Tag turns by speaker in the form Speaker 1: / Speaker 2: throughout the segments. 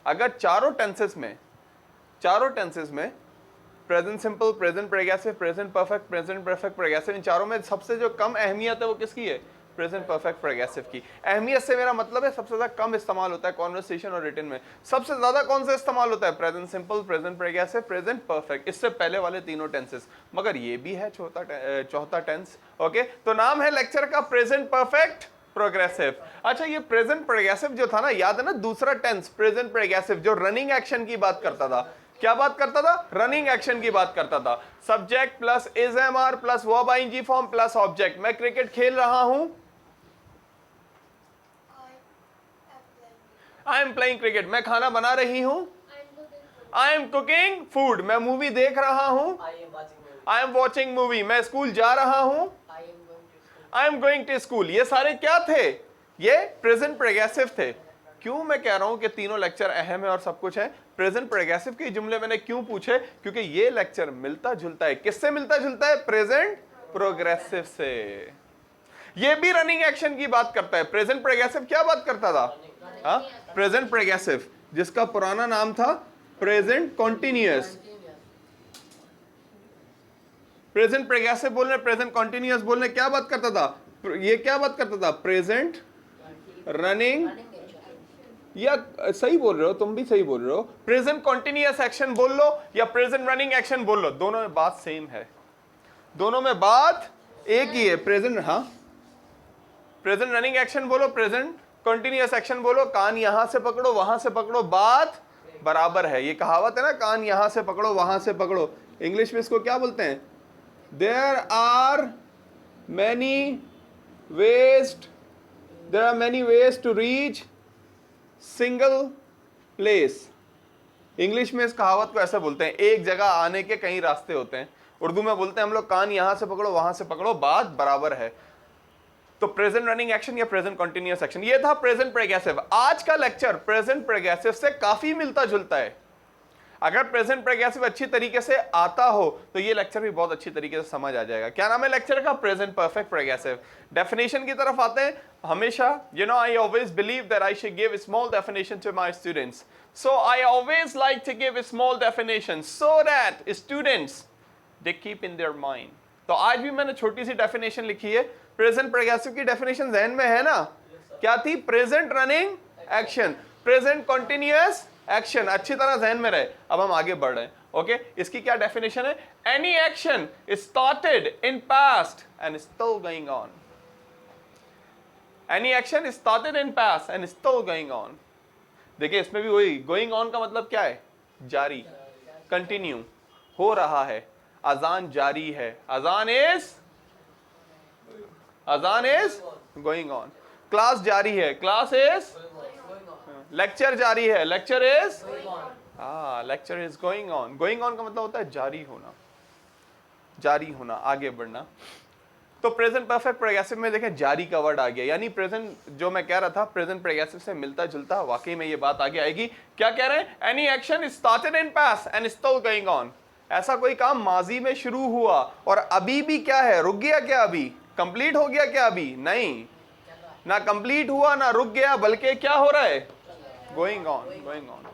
Speaker 1: अगर चारों टेंसेस में present simple, present progressive, present perfect, present perfect progressive, इन चारों में सबसे जो कम अहमियत है वो किसकी है? प्रेजेंट परफेक्ट प्रोग्रेसिव की। अहमियत से मेरा मतलब है सबसे ज्यादा कम इस्तेमाल होता है कॉन्वर्सेशन और रिटन में। सबसे ज्यादा कौन सा इस्तेमाल होता है? Present simple, present progressive, present perfect, इससे पहले वाले तीनों टेंसेस। मगर ये भी है चौथा टेंस। ओके, तो नाम है लेक्चर का प्रेजेंट परफेक्ट प्रोग्रेसिव। अच्छा, ये प्रेजेंट प्रोग्रेसिव जो था ना, याद है ना, दूसरा टेंस प्रेजेंट प्रोग्रेसिव जो रनिंग एक्शन की बात करता था। क्या बात करता था? रनिंग एक्शन की बात करता था। Subject plus is am are plus verb ING form plus object. मैं क्रिकेट खेल रहा हूं, आई एम प्लेइंग क्रिकेट। मैं खाना बना रही हूं, आई एम कुकिंग फूड। मैं मूवी देख रहा हूं, आई एम वॉचिंग मूवी। मैं स्कूल जा रहा हूं, I am going to school. ये सारे क्या थे? ये प्रेजेंट प्रोग्रेसिव थे। क्यों मैं कह रहा हूं कि तीनों लेक्चर अहम है और सब कुछ है? प्रेजेंट प्रोग्रेसिव के जुमले मैंने क्यों पूछे? क्योंकि ये लेक्चर मिलता जुलता है। किससे मिलता जुलता है? प्रेजेंट प्रोग्रेसिव से। ये भी रनिंग एक्शन की बात करता है। प्रेजेंट प्रोग्रेसिव क्या बात करता था? हाँ, प्रेजेंट प्रोग्रेसिव जिसका पुराना नाम था प्रेजेंट कॉन्टिन्यूअस। प्रेजेंट प्रोग्रेसिव बोलने, प्रेजेंट कॉन्टिन्यूअस बोलने क्या बात करता था? ये क्या बात करता था? प्रेजेंट रनिंग, या सही बोल रहे हो, तुम भी सही बोल रहे हो। प्रेजेंट कॉन्टिन्यूअस एक्शन बोल लो या प्रेजेंट रनिंग एक्शन बोल लो, दोनों में बात सेम है, दोनों में बात एक ही है। प्रेजेंट, हाँ, प्रेजेंट रनिंग एक्शन बोलो, प्रेजेंट कॉन्टिन्यूअस एक्शन बोलो, कान यहां से पकड़ो वहां से पकड़ो, बात बराबर है। ये कहावत है ना, कान यहां से पकड़ो वहां से पकड़ो। इंग्लिश में इसको क्या बोलते हैं? There are many ways to reach single place. English में इस कहावत को ऐसे बोलते हैं, एक जगह आने के कई रास्ते होते हैं। उर्दू में बोलते हैं हम लोग, कान यहां से पकड़ो वहां से पकड़ो, बात बराबर है। तो प्रेजेंट रनिंग एक्शन या प्रेजेंट कंटीन्यूअस एक्शन, ये था प्रेजेंट प्रोग्रेसिव। आज का लेक्चर प्रेजेंट प्रोग्रेसिव से काफी मिलता जुलता है। अगर प्रेजेंट प्रोग्रेसिव अच्छी तरीके से आता हो तो ये लेक्चर भी बहुत अच्छी तरीके से समझ आ जाएगा। क्या नाम है लेक्चर का? Present perfect progressive. डेफिनेशन की तरफ आते हैं। हमेशा, I always believe that I should give small definition to my students, so I always like to give small definition so that students they keep in their mind. तो आज भी मैंने छोटी सी डेफिनेशन लिखी है। प्रेजेंट प्रोग्रेसिव की definition जहन में है ना? क्या थी? Present running action, present continuous action, अच्छी तरह जहन में रहे। अब हम आगे बढ़ रहे हैं। ओके, इसकी क्या डेफिनेशन है? Any action started in past and still going on. Any action started in past and still going on. देखिए, इसमें भी वही, गोइंग ऑन का मतलब क्या है? जारी, कंटिन्यू हो रहा है। अजान जारी है, अजान इज गोइंग ऑन। क्लास जारी है, क्लास इज, लेक्चर जारी है, lecture is, lecture is going on. Going on का मतलब होता है जारी होना, जारी होना, आगे बढ़ना। तो प्रेजेंट परफेक्ट प्रोग्रेसिव में देखें जारी का वर्ड आ गया, यानी प्रेजेंट जो मैं कह रहा था प्रेजेंट प्रोग्रेसिव से मिलता जुलता, वाकई में ये बात आगे आएगी। क्या कह रहे हैं? Any action started in past and still going on. ऐसा कोई काम माजी में शुरू हुआ और अभी भी क्या है? रुक गया क्या? अभी कंप्लीट हो गया क्या? अभी नहीं, ना कंप्लीट हुआ ना रुक गया, बल्कि क्या हो रहा है? Going on, going on.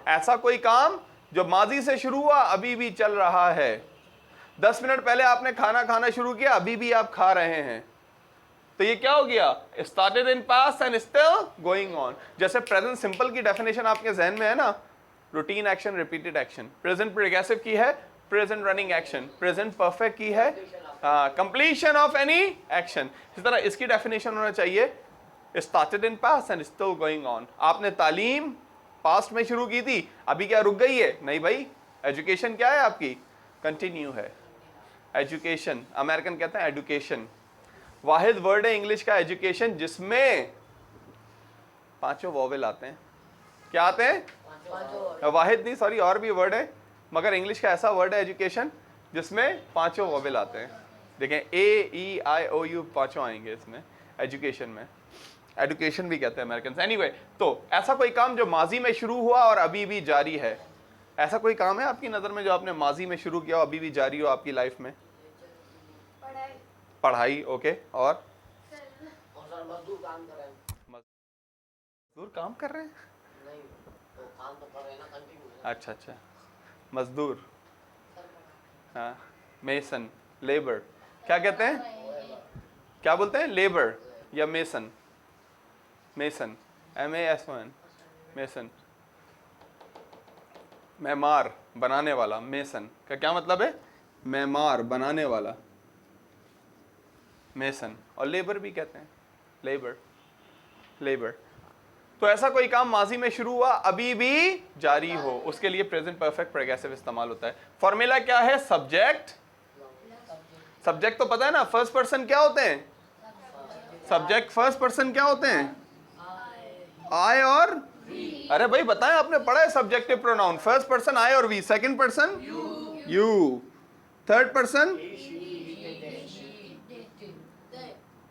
Speaker 1: ऐसा कोई काम जो माजी से शुरू हुआ अभी भी चल रहा है। 10 मिनट पहले आपने खाना खाना शुरू किया, अभी भी आप खा रहे हैं, तो ये क्या हो गया? Started in past and still going on. जैसे प्रेजेंट सिंपल की डेफिनेशन आपके जहन में है ना, routine action, repeated action. Present progressive की है present running action. Present perfect की है कंप्लीशन ऑफ एनी एक्शन। इस तरह इसकी डेफिनेशन होना चाहिए started in past and still going on. आपने तालीम पास्ट में शुरू की थी, अभी क्या रुक गई है? नहीं भाई, एजुकेशन क्या है आपकी? कंटिन्यू है। एजुकेशन, अमेरिकन कहते हैं एडुकेशन। वाहिद वर्ड है इंग्लिश का एजुकेशन जिसमें 5 वोवेल आते हैं। क्या आते हैं? वाहिद नहीं, सॉरी, और भी वर्ड है, मगर इंग्लिश का ऐसा वर्ड है एजुकेशन जिसमें 5 वोवेल आते हैं। देखें, ए ई आई ओ यू 5 आएंगे इसमें एजुकेशन में। एडुकेशन भी कहते हैं अमेरिकन। एनीवे, तो ऐसा कोई काम जो माजी में शुरू हुआ और अभी भी जारी है, ऐसा कोई काम है आपकी नजर में जो आपने माजी में शुरू किया और अभी भी जारी हो आपकी लाइफ में? पढ़ाई, ओके, और मजदूर काम कर रहे हैं। नहीं, तो काम तो अच्छा अच्छा, मजदूर, हाँ, मेसन, लेबर, क्या कहते हैं, क्या बोलते हैं, लेबर या मेसन, मेसन, MASON, मेसन, मैमार, बनाने वाला, मेसन का क्या मतलब है, मैमार, बनाने वाला, मेसन, और लेबर भी कहते हैं, लेबर, लेबर। तो ऐसा कोई काम माजी में शुरू हुआ, अभी भी जारी हो, उसके लिए प्रेजेंट परफेक्ट प्रोग्रेसिव इस्तेमाल होता है। फॉर्मूला क्या है, सब्जेक्ट, सब्जेक्ट तो पता है ना, फर्स्ट पर्सन क्या होते हैं, सब्जेक्ट फर्स्ट पर्सन क्या होते हैं, आई और, अरे भाई बताएं, आपने पढ़ा है subjective pronoun, first person I और we, second person you, third person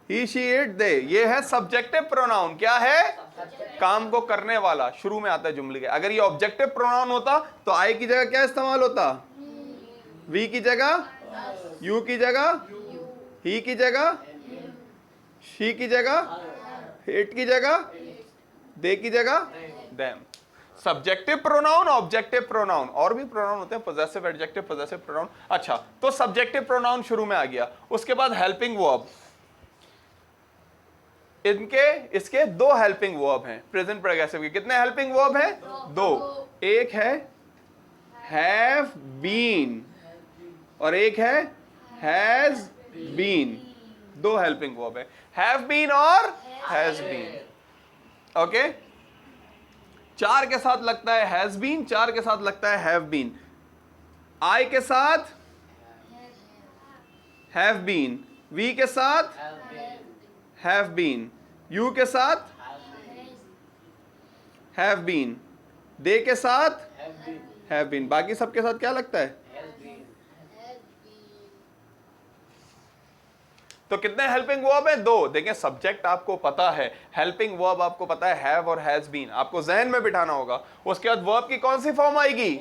Speaker 1: he, she, it, they, ये है सब्जेक्टिव प्रोनाउन। क्या है, काम को करने वाला, शुरू में आता है जुमले के। अगर ये ऑब्जेक्टिव प्रोनाउन होता तो आई की जगह क्या इस्तेमाल होता, वी की जगह, यू की जगह, ही की जगह, शी की जगह, इट की जगह, दे की जगह, them. Subjective pronoun, objective pronoun, और भी प्रोनाउन होते हैं, पोजेसिव, एडजेक्टिव, पोजेसिव प्रोनाउन। अच्छा, तो सब्जेक्टिव प्रोनाउन शुरू में आ गया, उसके बाद हेल्पिंग वर्ब, इसके दो हेल्पिंग वर्ब हैं प्रेजेंट प्रोग्रेसिव के। कितने हेल्पिंग वर्ब हैं, दो, एक है हैव बीन और एक है हैज बीन, दो हेल्पिंग वर्ब है, हैव बीन और हैज बीन। ओके, चार के साथ लगता है हैज बीन, चार के साथ लगता है हैव बीन, आई के साथ हैव बीन, वी के साथ हैव बीन, यू के साथ हैव बीन, दे के साथ हैव बीन, बाकी सबके साथ क्या लगता है, तो कितने हेल्पिंग वर्ब है, दो। देखें, सब्जेक्ट आपको पता है, हेल्पिंग वर्ब आपको पता है हैव और हैज बीन, आपको जहन में बिठाना होगा। उसके बाद वर्ब की कौन सी फॉर्म आएगी,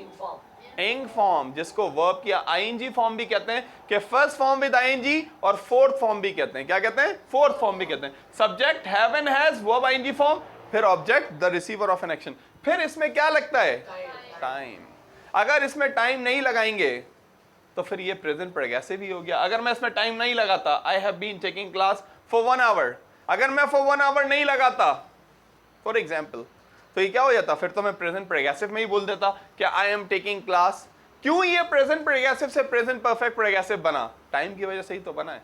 Speaker 1: इंग फॉर्म, जिसको वर्ब की आईएनजी फॉर्म भी कहते हैं, कि फर्स्ट फॉर्म विद आईएनजी और फोर्थ फॉर्म भी कहते हैं। क्या कहते हैं, फोर्थ फॉर्म भी कहते हैं। Subject have and has, verb ING form, फिर object the receiver of an action. फिर इसमें क्या लगता है, टाइम। अगर इसमें टाइम नहीं लगाएंगे तो फिर ये प्रेजेंट प्रोग्रेसिव ही हो गया। अगर मैं इसमें टाइम नहीं लगाता, I have been taking class for 1 hour, अगर मैं फॉर 1 आवर नहीं लगाता फॉर एग्जाम्पल, तो ये क्या हो जाता, फिर तो मैं प्रेजेंट प्रोग्रेसिव में ही बोल देता कि आई एम टेकिंग क्लास। क्यों ये प्रेजेंट प्रोग्रेसिव से प्रेजेंट परफेक्ट प्रोग्रेसिव बना, टाइम की वजह से ही तो बना है।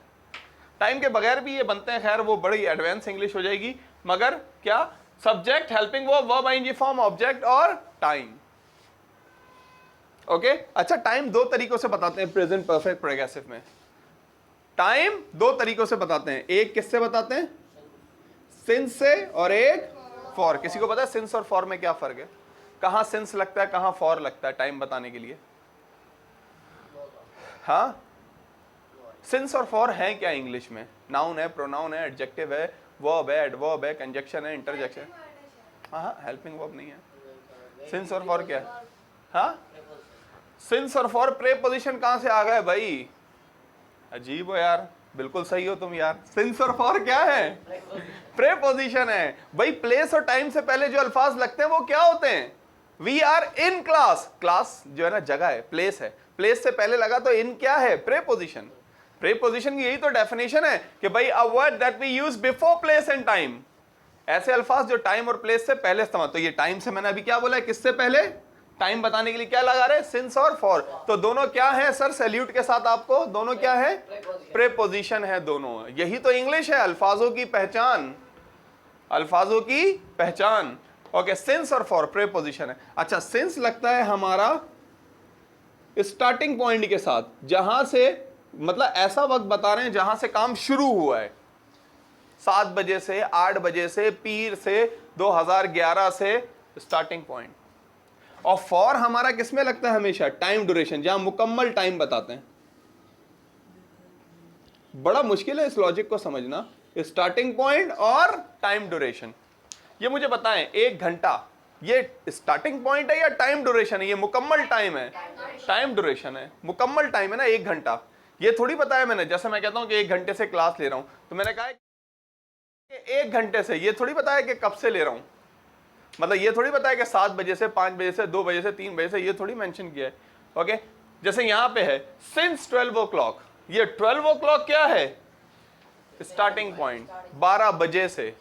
Speaker 1: टाइम के बगैर भी ये बनते हैं, खैर वो बड़ी एडवांस इंग्लिश हो जाएगी, मगर क्या, subject, helping verb, verb ING form, object और टाइम। ओके, अच्छा, टाइम दो तरीकों से बताते हैं प्रेजेंट परफेक्ट प्रोग्रेसिव में। टाइम दो तरीकों से बताते हैं, एक किससे बताते हैं, सिंस से, और एक फॉर। किसी को पता है सिंस और फॉर में क्या फर्क है, कहां सिंस लगता है, कहां फॉर लगता है टाइम बताने के लिए, हाँ, सिंस और फॉर है क्या इंग्लिश में, नाउन है, प्रोनाउन है, एडजेक्टिव है, वर्ब है, एडवर्ब है, कंजक्शन है, इंटरजेक्शन। हाँ, हेल्पिंग वर्ब नहीं है। सिंस और फॉर क्या है, हाँ, सिंस और फॉर प्रेपोजिशन कहां से आ गए भाई, अजीब हो यार, बिल्कुल सही हो तुम यार। सिंस और फॉर क्या है, प्रेपोजिशन है भाई। प्लेस और टाइम से पहले जो अल्फाज लगते हैं वो क्या होते हैं, we are in class, class जो है ना जगह है, प्लेस है, प्लेस से पहले लगा तो इन क्या है, प्रेपोजिशन। प्रेपोजिशन की यही तो डेफिनेशन है कि भाई a word that we use before place and time, ऐसे अल्फाज जो टाइम और प्लेस से पहले इस्तेमाल। तो ये टाइम से मैंने अभी क्या बोला है, किससे पहले, टाइम बताने के लिए क्या लगा रहे, सिंस और फॉर। तो दोनों क्या है सर, सैल्यूट के साथ आपको, दोनों क्या है, प्रेपोजिशन है दोनों। यही तो इंग्लिश है, अल्फाजों की पहचान, अल्फाजों की पहचान। ओके, सिंस और फॉर प्रेपोजिशन है। अच्छा, सिंस लगता है हमारा स्टार्टिंग पॉइंट के साथ, जहां से, मतलब ऐसा वक्त बता रहे हैं जहां से काम शुरू हुआ है, 7 बजे से, 8 बजे से, पीर से, 2011 से स्टार्टिंग पॉइंट। और फॉर हमारा किसमें लगता है हमेशा, टाइम ड्यूरेशन, जहां मुकम्मल टाइम बताते हैं। बड़ा मुश्किल है इस लॉजिक को समझना, स्टार्टिंग पॉइंट और टाइम ड्यूरेशन। ये मुझे बताएं, 1 घंटा ये स्टार्टिंग पॉइंट है या टाइम ड्यूरेशन है, ये मुकम्मल टाइम है, टाइम ड्यूरेशन है, मुकम्मल टाइम है ना 1 घंटा। ये थोड़ी बताया मैंने, जैसे मैं कहता हूं कि 1 घंटे से क्लास ले रहा हूं, तो मैंने कहा कि 1 घंटे से, ये थोड़ी बताया कि कब से ले रहा हूं। मतलब ये थोड़ी बताया कि 7 बजे से, 5 बजे से, 2 बजे से, 3 बजे से, ये थोड़ी मेंशन किया है। ओके, जैसे यहां पे है सिंस 12 o'clock, ये 12 o'clock क्या है? स्टार्टिंग पॉइंट, 12 बजे से,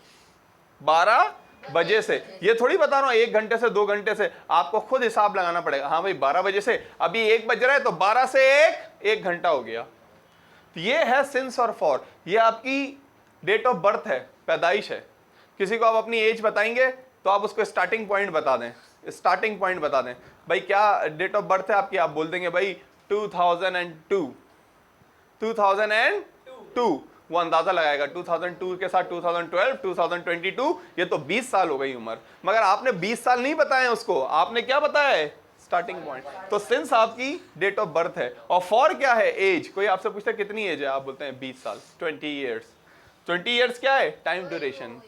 Speaker 1: 12 बजे से। ये थोड़ी बता रहा हूं 1 घंटे से, 2 घंटे से, आपको खुद हिसाब लगाना पड़ेगा। हाँ भाई 12 बजे से, अभी 1 बज रहा है तो 12 से 1 घंटा हो गया। तो ये है सिंस और फॉर, ये आपकी डेट ऑफ बर्थ है, पैदाइश है। किसी को आप अपनी एज बताएंगे तो आप उसको स्टार्टिंग पॉइंट बता दें, स्टार्टिंग पॉइंट बता दें। भाई क्या डेट ऑफ बर्थ है आपकी? आप बोल देंगे भाई 2002, 2002। वो अंदाजा लगाएगा 2002 के साथ 2012, 2022, ये तो 20 साल हो गई उम्र। मगर आपने 20 साल नहीं बताए उसको, आपने क्या बताया है? Starting point. तो सिंस आपकी डेट ऑफ बर्थ है, और फॉर क्या है? एज। कोई आपसे पूछता है कितनी एज है, आप बोलते हैं 20 साल, 20 ईयर्स। 20 ईयर्स क्या है? Time duration.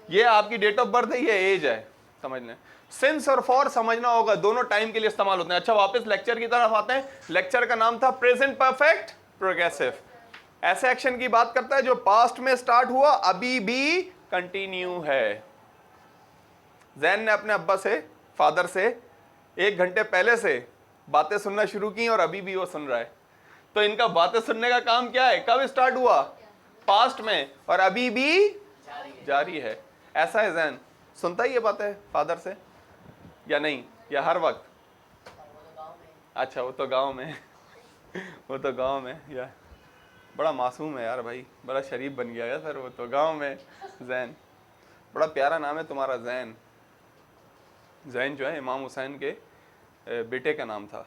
Speaker 1: ये आपकी डेट ऑफ बर्थ है, ये एज है, समझ लें। सिंस और फॉर समझना होगा, दोनों टाइम के लिए इस्तेमाल होते हैं। अच्छा वापस लेक्चर की तरफ आते हैं। लेक्चर का नाम था प्रेजेंट परफेक्ट प्रोग्रेसिव। ऐसे एक्शन की बात करता है जो पास्ट में स्टार्ट हुआ, अभी भी कंटिन्यू है। जैन ने अपने अब्बा से, फादर से 1 घंटे पहले से बातें सुनना शुरू की और अभी भी वो सुन रहा है। तो इनका बातें सुनने का काम क्या है? कब स्टार्ट हुआ? पास्ट में, और अभी भी जारी है। ऐसा है जैन, सुनता ही ये बातें फादर से या नहीं, या हर वक्त? अच्छा वो तो गांव में वो तो गांव में, या बड़ा मासूम है यार भाई, बड़ा शरीफ बन गया है सर वो तो गांव में। जैन, बड़ा प्यारा नाम है तुम्हारा, जैन। जैन जो है इमाम हुसैन के बेटे का नाम था,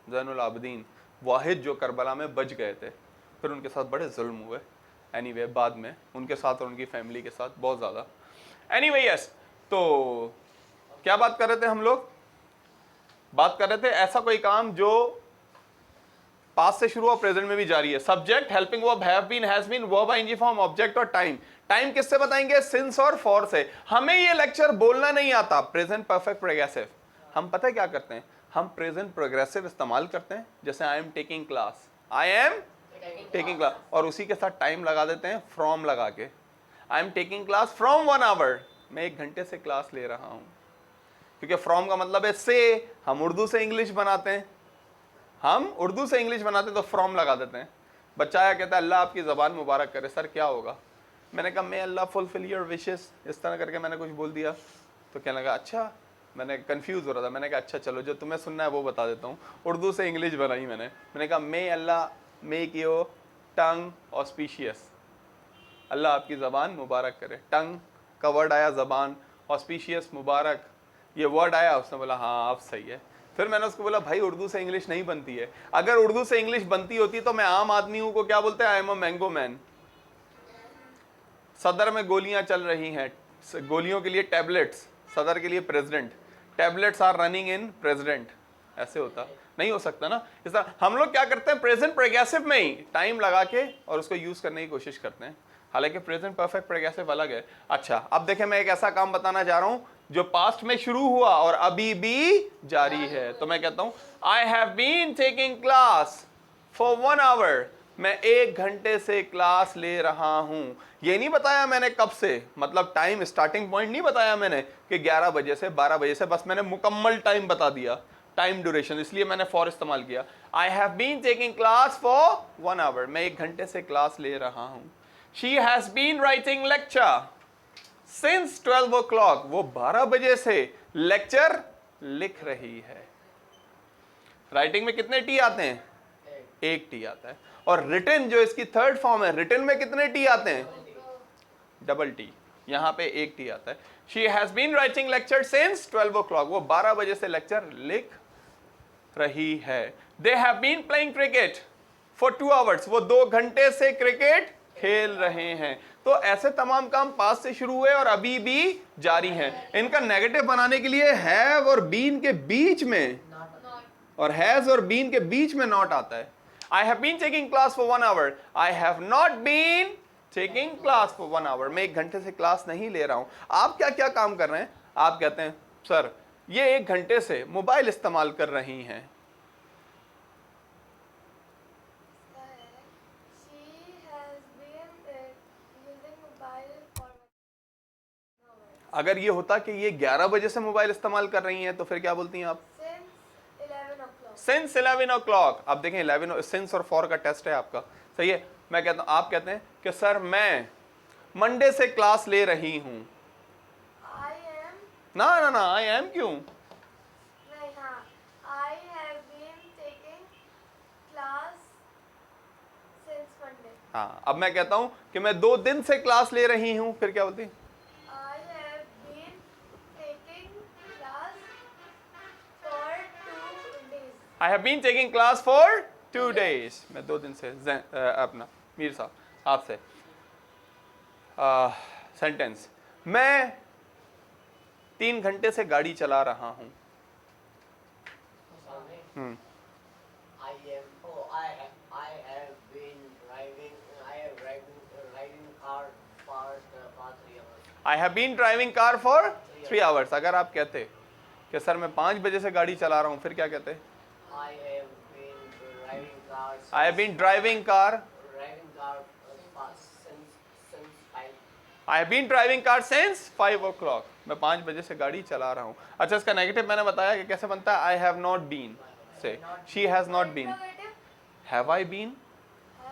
Speaker 1: जैनुल आबदीन, वाहिद जो करबला में बच गए थे। फिर उनके साथ बड़े जुल्म हुए। एनीवे बाद में उनके साथ और उनकी फैमिली के साथ बहुत ज़्यादा। एनीवे यस, तो क्या बात कर रहे थे हम लोग? बात कर रहे थे ऐसा कोई काम जो पास्ट से शुरू हुआ, प्रेजेंट में भी जारी है। Subject, helping verb, have been, has been, verb ING form, object और टाइम। टाइम किससे बताएंगे? सिंस और फॉर से। हमें ये लेक्चर बोलना नहीं आता, प्रेजेंट परफेक्ट प्रोग्रेसिव। हम पता है क्या करते हैं? हम प्रेजेंट प्रोग्रेसिव इस्तेमाल करते हैं, जैसे आई am taking class, I am taking class, और उसी के साथ टाइम लगा देते हैं, फ्रॉम लगा के। I am taking class from 1 hour, मैं 1 घंटे से क्लास ले रहा हूं। क्योंकि फ्रॉम का मतलब है से, हम उर्दू से इंग्लिश बनाते हैं, हम उर्दू से इंग्लिश बनाते हैं तो फ्रॉम लगा देते हैं। बच्चा आया कहता है अल्लाह आपकी ज़बान मुबारक करे। सर क्या होगा? मैंने कहा मे अल्लाह फुलफिल योर विशेस, इस तरह करके मैंने कुछ बोल दिया। तो कहने लगा अच्छा, मैंने कंफ्यूज हो रहा था। मैंने कहा अच्छा चलो जो तुम्हें सुनना है वो बता देता हूँ। उर्दू से इंग्लिश बनाई मैंने कहा मे अल्लाह मेक योर टंग ऑस्पिशियस, अल्लाह आपकी ज़बान मुबारक करे। टंग का वर्ड आया, ज़बान, ऑस्पिशियस मुबारक, ये वर्ड आया। उसने बोला हाँ अब सही है। फिर मैंने उसको बोला भाई उर्दू से इंग्लिश नहीं बनती है, अगर उर्दू से इंग्लिश बनती होती तो मैं आम आदमी हूं को क्या बोलते हैं? I am a mango man. सदर में गोलियां चल रही हैं, गोलियों के लिए टैबलेट्स, सदर के लिए president, tablets are running in president. ऐसे होता नहीं हो सकता ना। इस तरह हम लोग क्या करते हैं? प्रेजेंट प्रोग्रेसिव में ही टाइम लगा के और उसको यूज करने की कोशिश करते हैं, हालांकि प्रेजेंट परफेक्ट प्रोग्रेसिव अलग है। अच्छा अब देखें, मैं एक ऐसा काम बताना जा रहा हूं जो पास्ट में शुरू हुआ और अभी भी जारी है। तो मैं कहता हूं I have been taking class for 1 hour, मैं 1 घंटे से क्लास ले रहा हूं। ये नहीं बताया मैंने कब से, मतलब टाइम स्टार्टिंग पॉइंट नहीं बताया मैंने कि 11 बजे से 12 बजे से, बस मैंने मुकम्मल टाइम बता दिया, टाइम ड्यूरेशन, इसलिए मैंने फॉर इस्तेमाल किया। I have been taking class for 1 hour, मैं 1 घंटे से क्लास ले रहा हूं। She has been writing lecture since 12 o'clock, वो 12 बजे से लेक्चर लिख रही है। राइटिंग में कितने टी आते हैं? 1 टी आता है। और रिटन जो इसकी थर्ड फॉर्म है, रिटन में कितने टी आते हैं? Double T. यहां पे 1 टी आता है। She has been writing lecture since 12 o'clock, वो 12 बजे से लेक्चर लिख रही है। They have been playing cricket for 2 hours, वो 2 घंटे से क्रिकेट खेल रहे हैं। तो ऐसे तमाम काम पास से शुरू हुए और अभी भी जारी हैं। इनका नेगेटिव बनाने के लिए हैव और बीन के बीच में, और हैज और बीन के बीच में नॉट आता है। I have been taking class for 1 hour, I have not been taking class for 1 hour, मैं 1 घंटे से क्लास नहीं ले रहा हूं। आप क्या क्या काम कर रहे हैं? आप कहते हैं सर ये 1 घंटे से मोबाइल इस्तेमाल कर रही हैं। अगर ये होता कि ये 11 बजे से मोबाइल इस्तेमाल कर रही हैं तो फिर क्या बोलती हैं आप? Since 11 o'clock। आप देखें 11 सिंस और फॉर का टेस्ट है आपका, सही है। मैं कहता हूँ, आप कहते हैं कि सर मैं मंडे से क्लास ले रही हूँ। ना ना ना, आई एम क्यों? हाँ, अब मैं कहता हूँ कि मैं 2 दिन से क्लास ले रही हूँ, फिर क्या बोलती? I have been taking class for 2 days। मैं 2 दिन से अपना मीर साहब आपसे सेंटेंस, मैं 3 घंटे से गाड़ी चला रहा हूँ। I have been driving car for 3 hours। अगर आप कहते कि सर मैं 5 बजे से गाड़ी चला रहा हूँ, फिर क्या कहते? I have been driving car since 5 o'clock। मैं 5 बजे से गाड़ी चला रहा हूँ। अच्छा, इसका नेगेटिव मैंने बताया कि कैसे बनता है। I have not been से she has not been। Have I been?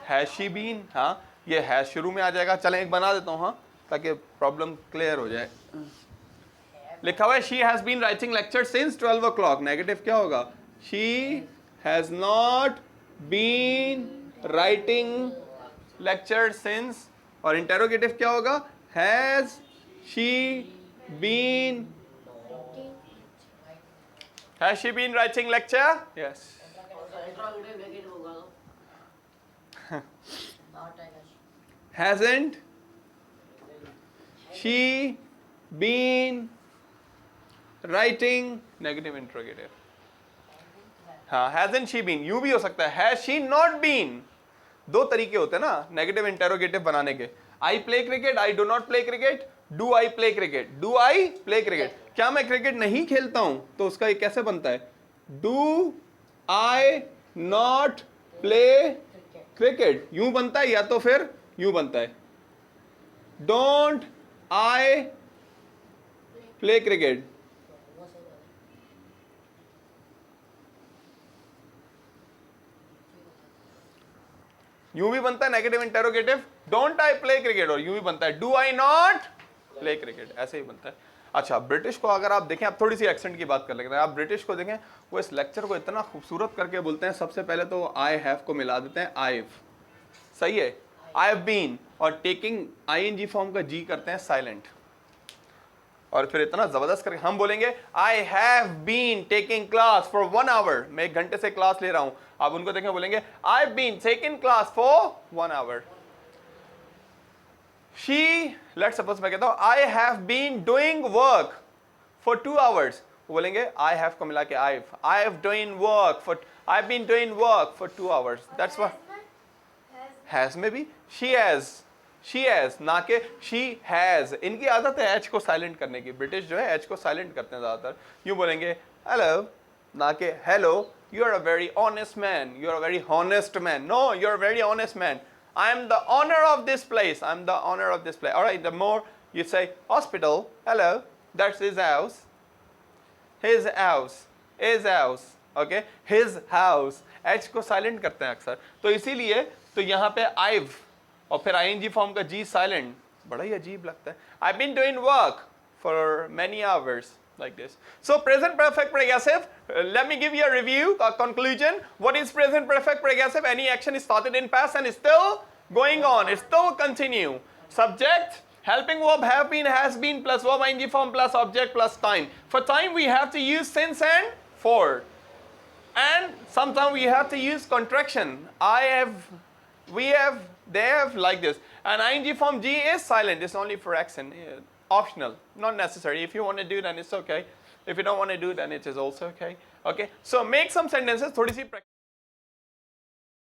Speaker 1: Has she been? हाँ, ये है शुरू में आ जाएगा। चलें एक बना देता हूँ, हाँ, ताकि प्रॉब्लम क्लियर हो जाए। लिखा हुआ है she has been writing lecture since 12 o'clock। Negative क्या होगा? She has not been writing lecture since, और इंटेरोगेटिव क्या होगा? Has she been writing lecture? Yes। Hasn't she been writing, negative interrogative। हाँ, hasn't she been, यूं भी हो सकता है has she not been। 2 तरीके होते हैं ना नेगेटिव इंटेरोगेटिव बनाने के। I play cricket, I do not play cricket, do I play cricket, do I play cricket। क्या मैं क्रिकेट नहीं खेलता हूं? तो उसका ये कैसे बनता है? Do I not play cricket। यूं बनता है या तो फिर यूं बनता है Don't I play cricket। यूं भी बनता है negative interrogative don't I play cricket, और यूं भी बनता है do I not play cricket, ऐसे ही बनता है। अच्छा, ब्रिटिश को अगर आप देखें, आप थोड़ी सी एक्सेंट की बात कर लेते हैं, आप ब्रिटिश को देखें, वो इस लेक्चर को इतना खूबसूरत करके बोलते हैं। सबसे पहले तो आई हैव को मिला देते हैं आईव, सही है, आई हैव बीन, और टेकिंग आईएनजी फॉर्म का जी करते हैं साइलेंट, और फिर इतना जबरदस्त करके हम बोलेंगे I have been taking class for 1 hour। मैं 1 घंटे से क्लास ले रहा हूं। आप उनको देखें, बोलेंगे I have been taking class for 1 hour। She, let's suppose मैं कहता हूं I have been doing work for 2 hours। वो बोलेंगे आई हैव को मिला के I have doing work for, I have been doing work for 2 hours। That's what has में भी शी हैज, ना के शी हैज। इनकी आदत है एच को साइलेंट करने की, ब्रिटिश जो है एच को साइलेंट करते हैं ज्यादातर। यूं बोलेंगे हेलो, ना के hello, you are a very honest man, you are a very honest man, no you are a very honest man, I am the honour of this place, I am the honour of this place. Alright, the more you say hospital, hello, that's his house, his house, his house, okay, his house. H को silent करते हैं अक्सर, तो इसीलिए तो यहाँ पे I've और फिर आईएनजी फॉर्म का जी साइलेंट, बड़ा ही अजीब लगता है। I been doing work for many hours like this। So present perfect progressive, let me give you a review, a conclusion। What is present perfect progressive? Any action is started in past and is still going on, it still continue। Subject, helping verb have been, has been plus verb ing form plus object plus time। For time we have to use since and for, and sometimes we have to use contraction, I have, we have, they have, like this। And ing form G is silent, it's only for action, optional, not necessary। If you want to do then it's okay, if you don't want to do then it is also okay। Okay, so make some sentences, थोड़ी सी